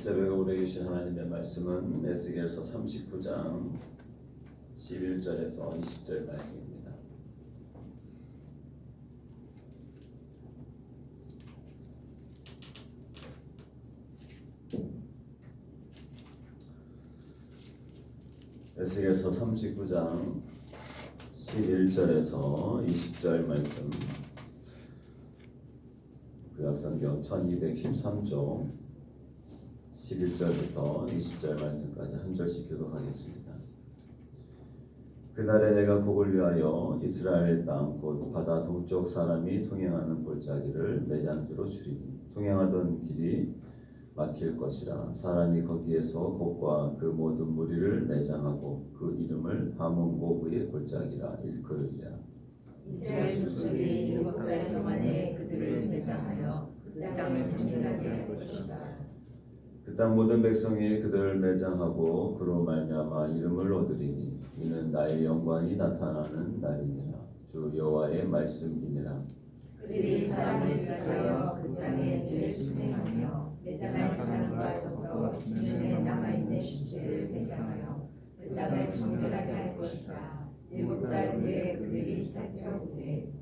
새벽에 우리에게 주신 하나님의 말씀은 에스겔서 39장 11절에서 20절 말씀입니다. 에스겔서 39장 11절에서 20절 말씀, 구약성경 1213조 11절부터 20절 말씀까지 한 절씩 교독하겠습니다. 그날에 내가 곡을 위하여 이스라엘 땅 곧 바다 동쪽 사람이 통행하는 골짜기를 매장지로 주리니 통행하던 길이 막힐 것이라. 사람이 거기에서 곡과 그 모든 무리를 매장하고 그 이름을 하몬고그의 골짜기라 일컬으리라. 이스라엘 족속이 7달 동안에 그들을 매장하여 그 땅을 정결하게 할 것이다. 그 땅 모든 백성이 그들을 매장하고 그로 말미암아 이름을 얻으리니 이는 나의 영광이 나타나는 날이니라. 주 여호와의 말씀이니라. 그들이 사람을 위하여 그 땅에 들에 순행하며 매장할 사람과 더불어 기준에 남아있는 시체를 매장하여 그 땅을 정결하게 할 것이다. 7달 후에 그들이 살펴보되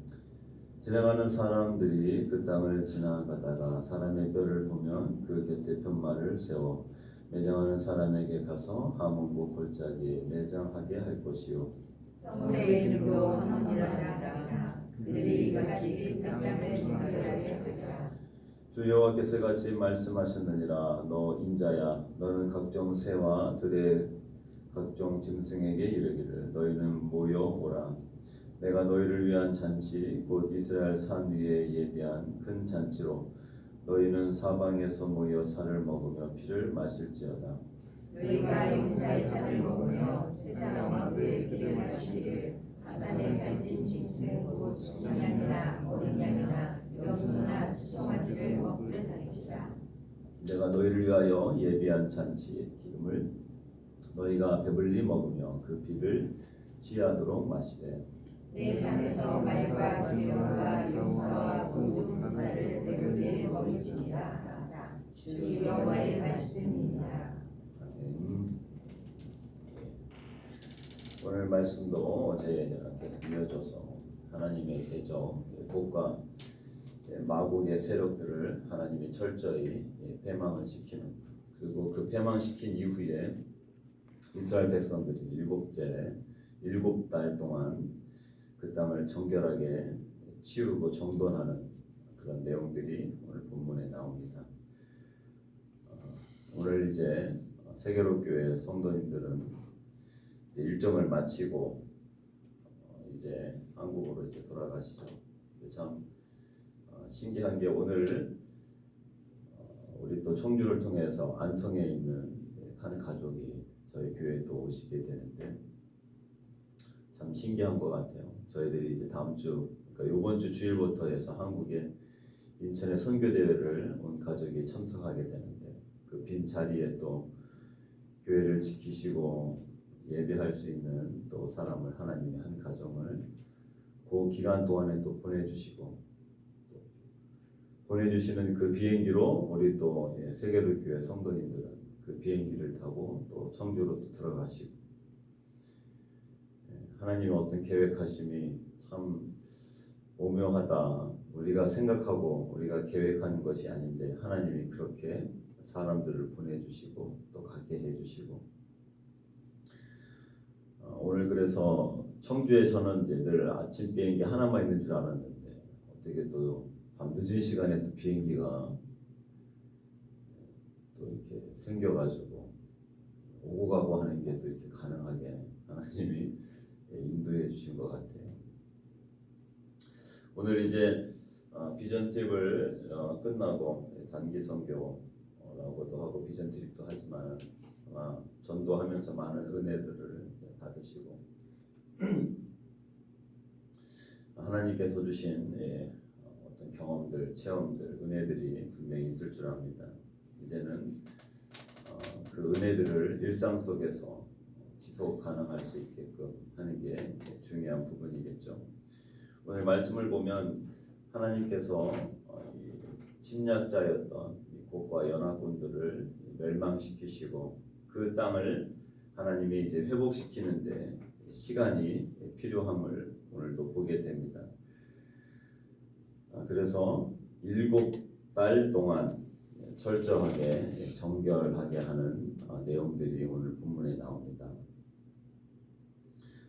지나가는 사람들이 그 땅을 지나가다가 사람의 뼈를 보면 그 곁에 편말을 세워 매장하는 사람에게 가서 하몬고 골짜기에 매장하게 할 것이요. 성읍의 이름도 하몬이라 하라. 그들이 이같이 그 땅을 정결하게 하리라. 주 여호와께서 이같이 말씀하셨느니라. 너 인자야, 너는 각종 새와 들의 각종 짐승에게 이르기를 너희는 모여 오라. 내가 너희를 위한 잔치 곧 이스라엘 산 위에 예비한 큰 잔치로 너희는 사방에서 모여 살을 먹으며 피를 마실지어다. 너희가 용사의 살을 먹으며 세상 왕들의 피를 마시기를 바산에 살찐 짐승 곧 수송양이나 어린 양이나 염소나 수송아지를 먹듯 할지라. 내가 너희를 위하여 예비한 잔치의 기름을 너희가 배불리 먹으며 그 피를 취하도록 마시되 내 산에서 말과 기묘와 용사와 모든 부사를 배불리 먹을지니라 하라. 주 여호와의 말씀이니라. 오늘 말씀도 어제 계속 이어져서 하나님의 대적 곡과 마곡의 세력들을 하나님이 철저히 패망을 시키는, 그리고 그 패망시킨 이후에 이스라엘 백성들이 7달 동안 그 땅을 정결하게 치우고 정돈하는 그런 내용들이 오늘 본문에 나옵니다. 오늘 이제 세계로교회 성도님들은 일정을 마치고 이제 한국으로 이제 돌아가시죠. 참 신기한 게 오늘 우리 또 청주를 통해서 안성에 있는 한 가족이 저희 교회에 또 오시게 되는데 참 신기한 것 같아요. 저희들이 이제 다음 주, 그러니까 이번 주 주일부터 해서 한국에 인천에 선교대회를 온 가족이 참석하게 되는데 그 빈 자리에 또 교회를 지키시고 예배할 수 있는 또 사람을, 하나님의 한 가정을 그 기간 동안에 또 보내주시고, 또 보내주시는 그 비행기로 우리 또 세계로교회 성도님들은 그 비행기를 타고 또 청주로 또 들어가시고, 하나님의 어떤 계획하심이 참 오묘하다. 우리가 생각하고 우리가 계획하는 것이 아닌데 하나님이 그렇게 사람들을 보내주시고 또 가게 해주시고, 오늘 그래서 청주에 저는 이제 늘 아침 비행기 하나만 있는 줄 알았는데 어떻게 또 밤 늦은 시간에 또 비행기가 또 이렇게 생겨가지고 오고 가고 하는 게 또 이렇게 가능하게 하나님이 인도해 주신 것 같아요. 오늘 이제 비전 트립을 끝나고 단기 선교라고도 하고 비전 트립도 하지만 전도하면서 많은 은혜들을 받으시고 하나님께서 주신 어떤 경험들, 체험들, 은혜들이 분명히 있을 줄 압니다. 이제는 그 은혜들을 일상 속에서 지속 가능할 수 있게끔 하는 게 중요한 부분이겠죠. 오늘 말씀을 보면 하나님께서 침략자였던 이 곡과 연합군들을 멸망시키시고 그 땅을 하나님이 이제 회복시키는데 시간이 필요함을 오늘도 보게 됩니다. 그래서 7달 동안 철저하게 정결하게 하는 내용들이 오늘 본문에 나옵니다.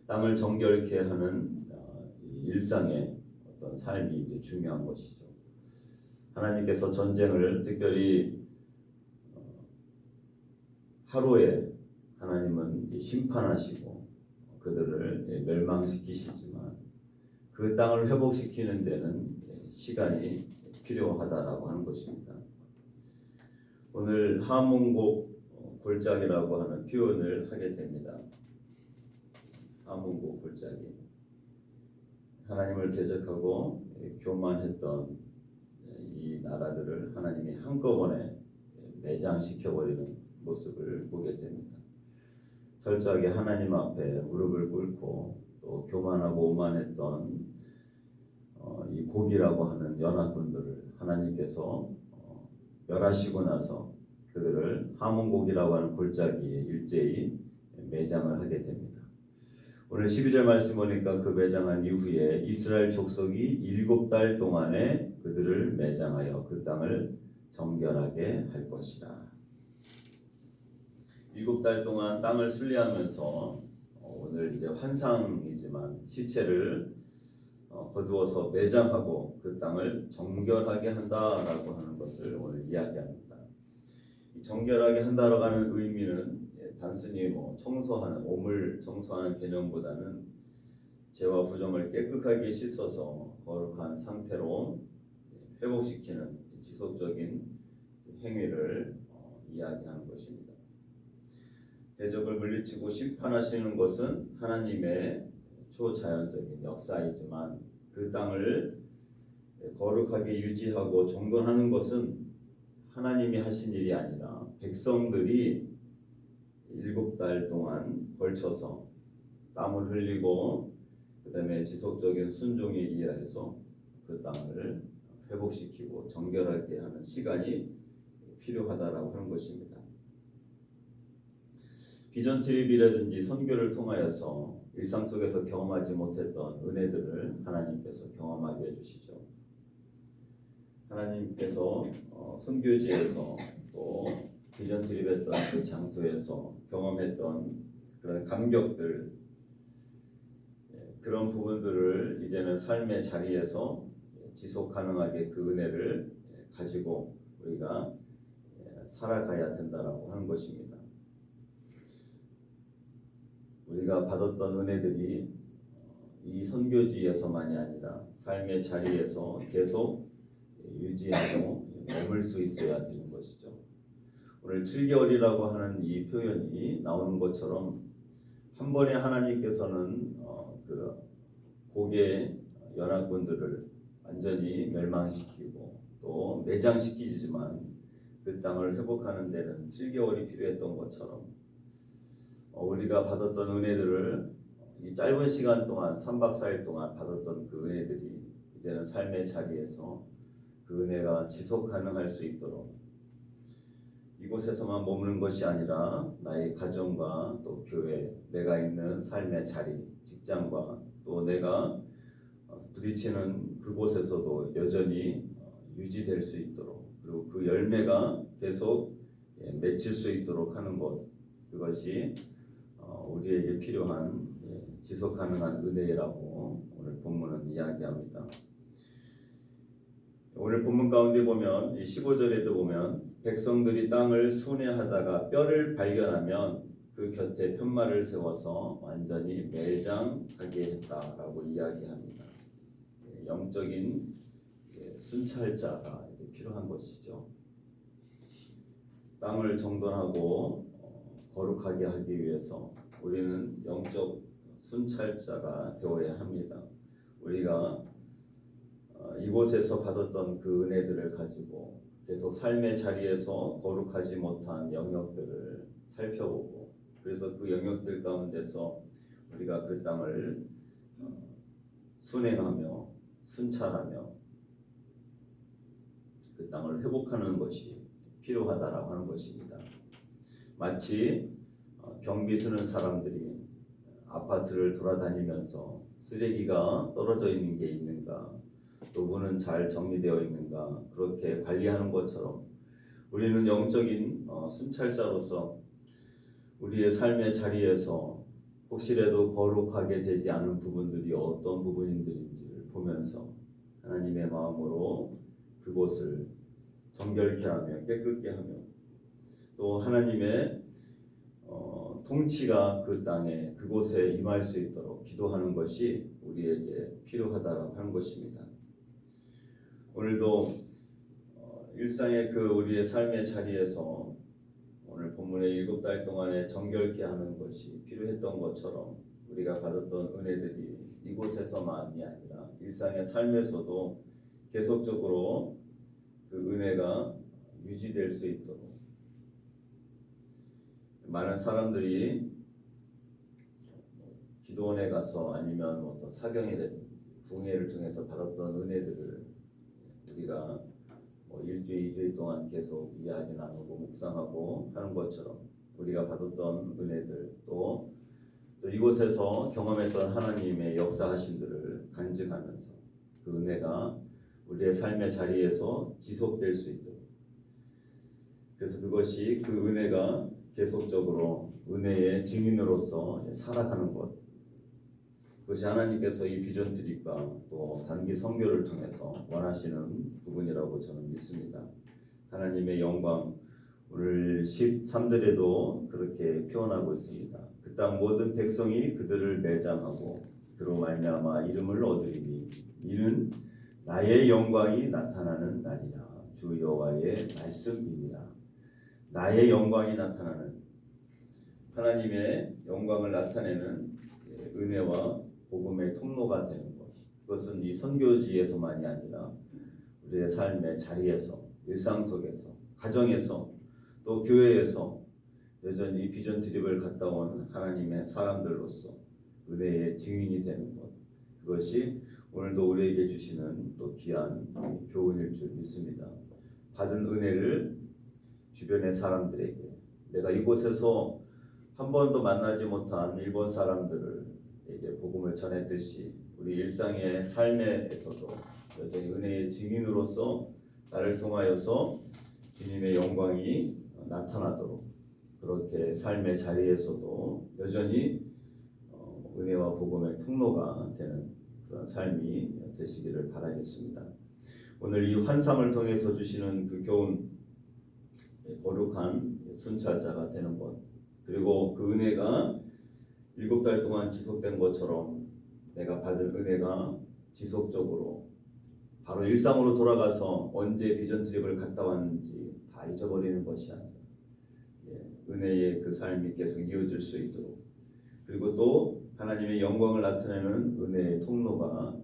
땅을 정결케 하는 일상의 어떤 삶이 이제 중요한 것이죠. 하나님께서 전쟁을 특별히 하루에 하나님은 심판하시고 그들을 멸망시키시지만 그 땅을 회복시키는 데는 시간이 필요하다라고 하는 것입니다. 오늘 하문곡 골짜기라고 하는 표현을 하게 됩니다. 하문곡 골짜기. 하나님을 대적하고 교만했던 이 나라들을 하나님이 한꺼번에 매장시켜버리는 모습을 보게 됩니다. 철저하게 하나님 앞에 무릎을 꿇고 또 교만하고 오만했던 이 곡이라고 하는 연합군들을 하나님께서 멸하시고 나서 그들을 하문곡이라고 하는 골짜기에 일제히 매장을 하게 됩니다. 오늘 12절 말씀 보니까 그 매장한 이후에 이스라엘 족속이 7달 동안에 그들을 매장하여 그 땅을 정결하게 할 것이다. 7달 동안 땅을 순리하면서 오늘 이제 환상이지만 시체를 거두어서 매장하고 그 땅을 정결하게 한다라고 하는 것을 오늘 이야기합니다. 정결하게 한다라고 하는 의미는 단순히 청소하는 몸을 청소하는 개념보다는 죄와 부정을 깨끗하게 씻어서 거룩한 상태로 회복시키는 지속적인 행위를 이야기하는 것입니다. 대적을 물리치고 심판하시는 것은 하나님의 초자연적인 역사이지만 그 땅을 거룩하게 유지하고 정돈하는 것은 하나님이 하신 일이 아니라 백성들이 7달 동안 걸쳐서 땀을 흘리고 그 다음에 지속적인 순종에 의해서 그 땅을 회복시키고 정결하게 하는 시간이 필요하다라고 하는 것입니다. 비전 TV라든지 선교를 통하여서 일상 속에서 경험하지 못했던 은혜들을 하나님께서 경험하게 해주시죠. 하나님께서 선교지에서 또 비전 트립했던 그 장소에서 경험했던 그런 감격들, 그런 부분들을 이제는 삶의 자리에서 지속 가능하게 그 은혜를 가지고 우리가 살아가야 된다라고 하는 것입니다. 우리가 받았던 은혜들이 이 선교지에서만이 아니라 삶의 자리에서 계속 유지하고 머물 수 있어야 되는 것이죠. 오늘 7개월이라고 하는 이 표현이 나오는 것처럼 한 번에 하나님께서는 그 곡의 연합군들을 완전히 멸망시키고 또 매장시키지만 그 땅을 회복하는 데는 7개월이 필요했던 것처럼 우리가 받았던 은혜들을 이 짧은 시간 동안 3박 4일 동안 받았던 그 은혜들이 이제는 삶의 자리에서 그 은혜가 지속 가능할 수 있도록 이곳에서만 머무는 것이 아니라 나의 가정과 또 교회, 내가 있는 삶의 자리, 직장과 또 내가 부딪히는 그곳에서도 여전히 유지될 수 있도록 그리고 그 열매가 계속 맺힐 수 있도록 하는 것, 그것이 우리에게 필요한 지속 가능한 은혜라고 오늘 본문은 이야기합니다. 오늘 본문 가운데 보면 15절에도 보면 백성들이 땅을 순회하다가 뼈를 발견하면 그 곁에 편말을 세워서 완전히 매장하게 했다라고 이야기합니다. 영적인 순찰자가 필요한 것이죠. 땅을 정돈하고 거룩하게 하기 위해서 우리는 영적 순찰자가 되어야 합니다. 우리가 이곳에서 받았던 그 은혜들을 가지고 계속 삶의 자리에서 거룩하지 못한 영역들을 살펴보고 그래서 그 영역들 가운데서 우리가 그 땅을 순행하며 순찰하며 그 땅을 회복하는 것이 필요하다라고 하는 것입니다. 마치 경비 쓰는 사람들이 아파트를 돌아다니면서 쓰레기가 떨어져 있는 게 있는가, 또 문은 잘 정리되어 있는가 그렇게 관리하는 것처럼 우리는 영적인 순찰자로서 우리의 삶의 자리에서 혹시라도 거룩하게 되지 않은 부분들이 어떤 부분인지를 보면서 하나님의 마음으로 그곳을 정결케 하며 깨끗게 하며 또 하나님의 통치가 그 땅에 그곳에 임할 수 있도록 기도하는 것이 우리에게 필요하다고 하는 것입니다. 오늘도 일상의 그 우리의 삶의 자리에서 오늘 본문의 7달 동안에 정결케 하는 것이 필요했던 것처럼 우리가 받았던 은혜들이 이곳에서만이 아니라 일상의 삶에서도 계속적으로 그 은혜가 유지될 수 있도록 많은 사람들이 기도원에 가서 아니면 어떤 사경에 구회를 통해서 받았던 은혜들을 우리가 일주일, 2주일 동안 계속 이야기 나누고 묵상하고 하는 것처럼 우리가 받았던 은혜들 또 이곳에서 경험했던 하나님의 역사하심들을 간증하면서 그 은혜가 우리의 삶의 자리에서 지속될 수 있도록, 그래서 그것이 그 은혜가 계속적으로 은혜의 증인으로서 살아가는 것, 그것이 하나님께서 이 비전 트립과 또 단기 선교를 통해서 원하시는 부분이라고 저는 믿습니다. 하나님의 영광 오늘 13절에도 그렇게 표현하고 있습니다. 그 땅 모든 백성이 그들을 매장하고 그로 말미암아 이름을 얻으리니 이는 나의 영광이 나타나는 날이라. 주 여호와의 말씀이니라. 나의 영광이 나타나는, 하나님의 영광을 나타내는 은혜와 복음의 통로가 되는 것. 그것은 이 선교지에서만이 아니라 우리의 삶의 자리에서, 일상 속에서, 가정에서, 또 교회에서 여전히 비전 트립을 갔다 온 하나님의 사람들로서 은혜의 증인이 되는 것. 그것이 오늘도 우리에게 주시는 또 귀한 교훈일 줄 믿습니다. 받은 은혜를 주변의 사람들에게, 내가 이곳에서 한 번도 만나지 못한 일본 사람들에게 복음을 전했듯이 우리 일상의 삶에서도 여전히 은혜의 증인으로서 나를 통하여서 주님의 영광이 나타나도록 그렇게 삶의 자리에서도 여전히 은혜와 복음의 통로가 되는 그런 삶이 되시기를 바라겠습니다. 오늘 이 환상을 통해서 주시는 그 교훈, 거룩한 순찰자가 되는 것, 그리고 그 은혜가 7달 동안 지속된 것처럼 내가 받은 은혜가 지속적으로 바로 일상으로 돌아가서 언제 비전 트립을 갔다 왔는지 다 잊어버리는 것이 아니라 은혜의 그 삶이 계속 이어질 수 있도록, 그리고 또 하나님의 영광을 나타내는 은혜의 통로가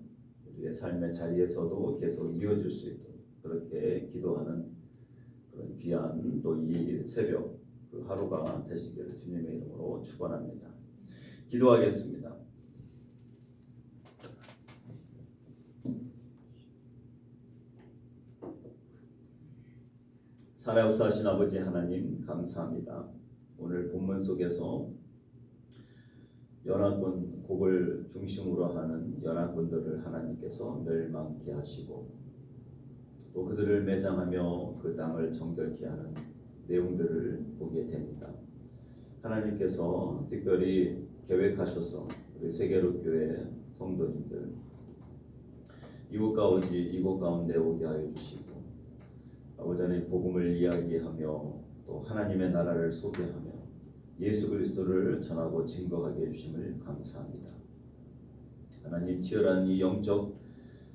우리의 삶의 자리에서도 계속 이어질 수 있도록 그렇게 기도하는 그런 귀한 또 이 새벽 그 하루가 되시기를 주님의 이름으로 축원합니다. 기도하겠습니다. 살아역사하신 아버지 하나님 감사합니다. 오늘 본문 속에서 연합군, 곡을 중심으로 하는 연합군들을 하나님께서 멸망케 하시고 또 그들을 매장하며 그 땅을 정결케 하는 내용들을 보게 됩니다. 하나님께서 특별히 계획하셔서 우리 세계로교회 성도님들 이곳 가운데 오게 하여 주시고 아버지 하나님 복음을 이야기하며 또 하나님의 나라를 소개하며 예수 그리스도를 전하고 증거하게 해주심을 감사합니다. 하나님 치열한 이 영적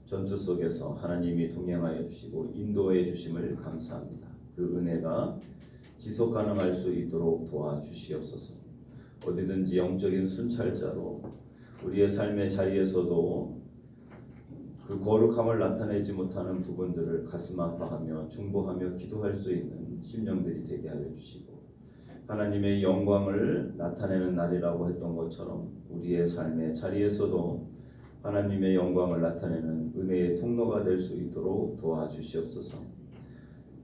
전투 속에서 하나님이 동행하여 주시고 인도해 주심을 감사합니다. 그 은혜가 지속 가능할 수 있도록 도와주시옵소서. 어디든지 영적인 순찰자로 우리의 삶의 자리에서도 그 거룩함을 나타내지 못하는 부분들을 가슴 아파하며 중보하며 기도할 수 있는 심령들이 되게 하여 주시고 하나님의 영광을 나타내는 날이라고 했던 것처럼 우리의 삶의 자리에서도 하나님의 영광을 나타내는 은혜의 통로가 될 수 있도록 도와주시옵소서.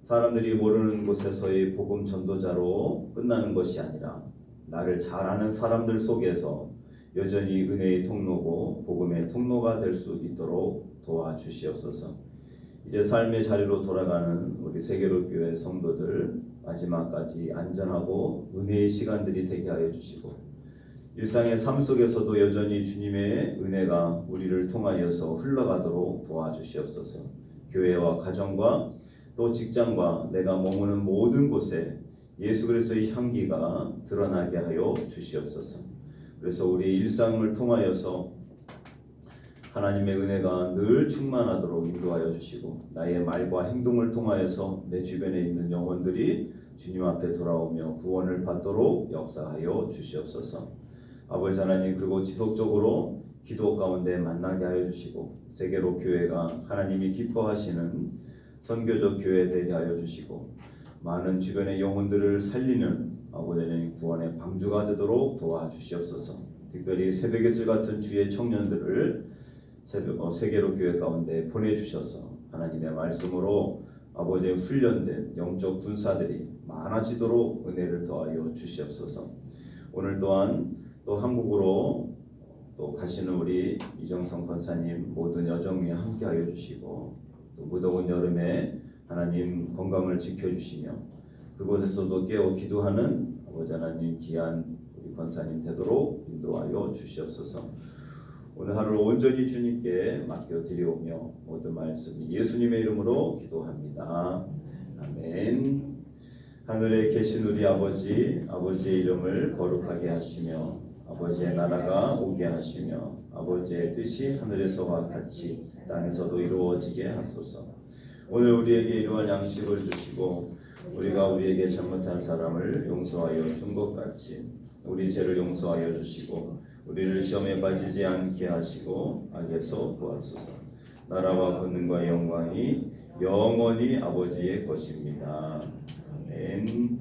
사람들이 모르는 곳에서의 복음 전도자로 끝나는 것이 아니라 나를 잘 아는 사람들 속에서 여전히 은혜의 통로고 복음의 통로가 될 수 있도록 도와주시옵소서. 이제 삶의 자리로 돌아가는 우리 세계로 교회 성도들 마지막까지 안전하고 은혜의 시간들이 되게 하여 주시고 일상의 삶 속에서도 여전히 주님의 은혜가 우리를 통하여서 흘러가도록 도와주시옵소서. 교회와 가정과 또 직장과 내가 머무는 모든 곳에 예수 그리스도의 향기가 드러나게 하여 주시옵소서. 그래서 우리 일상을 통하여서 하나님의 은혜가 늘 충만하도록 인도하여 주시고 나의 말과 행동을 통하여서 내 주변에 있는 영혼들이 주님 앞에 돌아오며 구원을 받도록 역사하여 주시옵소서. 아버지 하나님, 그리고 지속적으로 기도 가운데 만나게 하여 주시고 세계로 교회가 하나님이 기뻐하시는 선교적 교회 되게 하여 주시고 많은 주변의 영혼들을 살리는 아버지 하나님 구원의 방주가 되도록 도와주시옵소서. 특별히 새벽의 술 같은 주의 청년들을 세계로 교회 가운데 보내주셔서 하나님의 말씀으로 아버지의 훈련된 영적 군사들이 많아지도록 은혜를 더하여 주시옵소서. 오늘 또한 또 한국으로 또 가시는 우리 이정성 권사님 모든 여정에 함께하여 주시고 또 무더운 여름에 하나님 건강을 지켜주시며 그곳에서도 깨어 기도하는 아버지 하나님 귀한 우리 권사님 되도록 인도하여 주시옵소서. 오늘 하루를 온전히 주님께 맡겨드리오며 모든 말씀 예수님의 이름으로 기도합니다. 아멘. 하늘에 계신 우리 아버지의 이름을 거룩하게 하시며 아버지의 나라가 오게 하시며 아버지의 뜻이 하늘에서와 같이 땅에서도 이루어지게 하소서. 오늘 우리에게 이러한 양식을 주시고 우리가 우리에게 잘못한 사람을 용서하여 준 것 같이 우리 죄를 용서하여 주시고 우리를 시험에 빠지지 않게 하시고 악에서 구하소서. 나라와 권능과 영광이 영원히 아버지의 것입니다. 아멘.